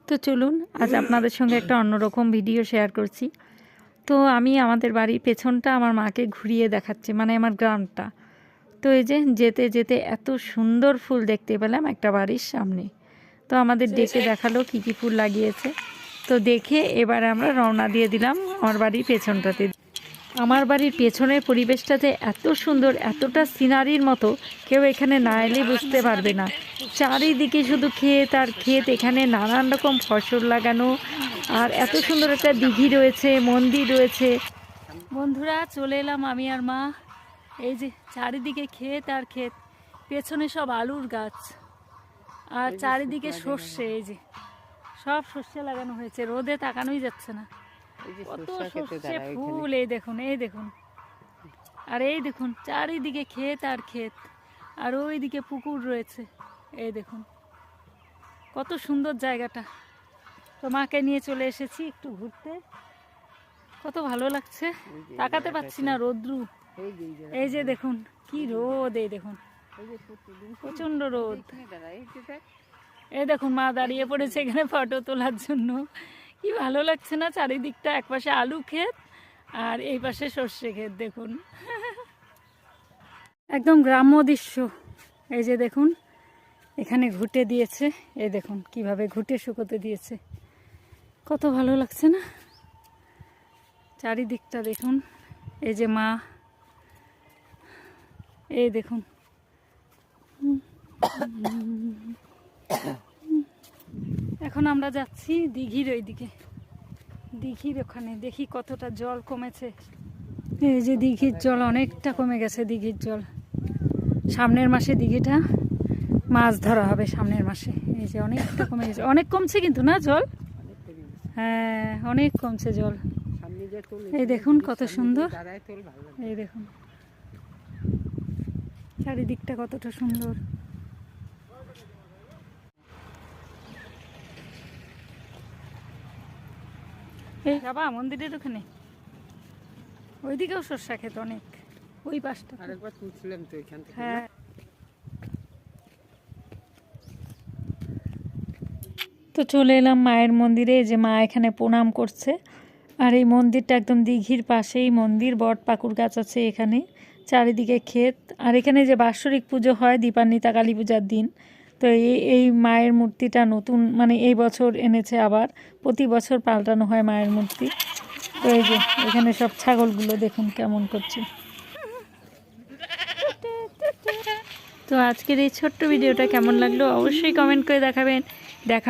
তো চলুন আজ আপনাদের সঙ্গে একটা অন্যরকম ভিডিও শেয়ার করছি। তো আমি আমাদের বাড়ির পেছনটা আমার মাকে ঘুরিয়ে দেখাচ্ছি, মানে আমার গ্রামটা। তো এই যে যেতে যেতে এত সুন্দর ফুল দেখতে পেলাম একটা বাড়ির সামনে। তো আমাদের ডেকে দেখালো কী কী ফুল লাগিয়েছে। তো দেখে এবারে আমরা রওনা দিয়ে দিলাম আমার বাড়ির পেছনটাতে। আমার বাড়ির পেছনের পরিবেশটাতে এত সুন্দর, এতটা সিনারির মতো, কেউ এখানে না এলে বুঝতে পারবে না। চারিদিকে শুধু ক্ষেত আর ক্ষেত, এখানে নানান রকম ফসল লাগানো, আর এত সুন্দর একটা দিঘি রয়েছে, মন্দির রয়েছে। বন্ধুরা চলে এলাম আমি আর মা। এই যে চারিদিকে ক্ষেত আর ক্ষেত, পেছনে সব আলুর গাছ, আর চারিদিকে সর্ষে। এই যে সব সর্ষে লাগানো হয়েছে, রোদে তাকানোই যাচ্ছে না, কত সর্ষে ফুল। এই দেখুন, এই দেখুন, আর এই দেখুন চারিদিকে ক্ষেত আর ক্ষেত, আর ওইদিকে পুকুর রয়েছে। এই দেখুন কত সুন্দর জায়গাটা। তো মাকে নিয়ে চলে এসেছি একটু ঘুরতে, কত ভালো লাগছে, তাকাতে পাচ্ছি না, রোদ্রু। এই যে দেখুন কি রোদ, এই দেখুন প্রচন্ড রোদ। এই দেখুন মা দাঁড়িয়ে পড়েছে এখানে ফটো তোলার জন্য। কি ভালো লাগছে না চারিদিকটা, একপাশে আলু ক্ষেত আর এই পাশে সর্ষে ক্ষেত। দেখুন একদম গ্রাম্য দৃশ্য। এই যে দেখুন এখানে ঘুঁটে দিয়েছে, এই দেখুন কিভাবে ঘুঁটে শুকোতে দিয়েছে, কত ভালো লাগছে না চারিদিকটা। দেখুন এই যে মা, এই দেখুন এখন আমরা যাচ্ছি দিঘির ওইদিকে, দিঘির ওখানে দেখি কতটা জল কমেছে। এই যে দিঘির জল অনেকটা কমে গেছে, দিঘির জল। সামনের মাসে দিঘিটা মাছ ধরা হবে, সামনের মাসে। এই যে অনেকটা কমে গেছে, অনেক কমছে কিন্তু না জল, হ্যাঁ অনেক কমছে জল। এই দেখুন কত সুন্দর, এই দেখুন চারিদিকটা কতটা সুন্দর। এই যাবা মন্দিরের ওখানে, ওইদিকেও সর্ষা ক্ষেত অনেক, ওই পাশটা আরেকবার তুলছিলাম তো এখান থেকে। হ্যাঁ তো চলে এলাম মায়ের মন্দিরে। যে মা এখানে প্রণাম করছে, আর এই মন্দিরটা একদম দিঘির পাশেই মন্দির, বট পাকুড় গাছ আছে এখানে, চারিদিকে ক্ষেত। আর এখানে যে বাৎসরিক পুজো হয় দীপান্বিতা কালী পূজার দিন, তো এই মায়ের মূর্তিটা নতুন, মানে এই বছর এনেছে, আবার প্রতি বছর পাল্টানো হয় মায়ের মূর্তি। তো এই যে এখানে সব ছাগলগুলো দেখুন কেমন করছে। তো আজকের এই ছোট্ট ভিডিওটা কেমন লাগলো অবশ্যই কমেন্ট করে দেখাবেন। দেখা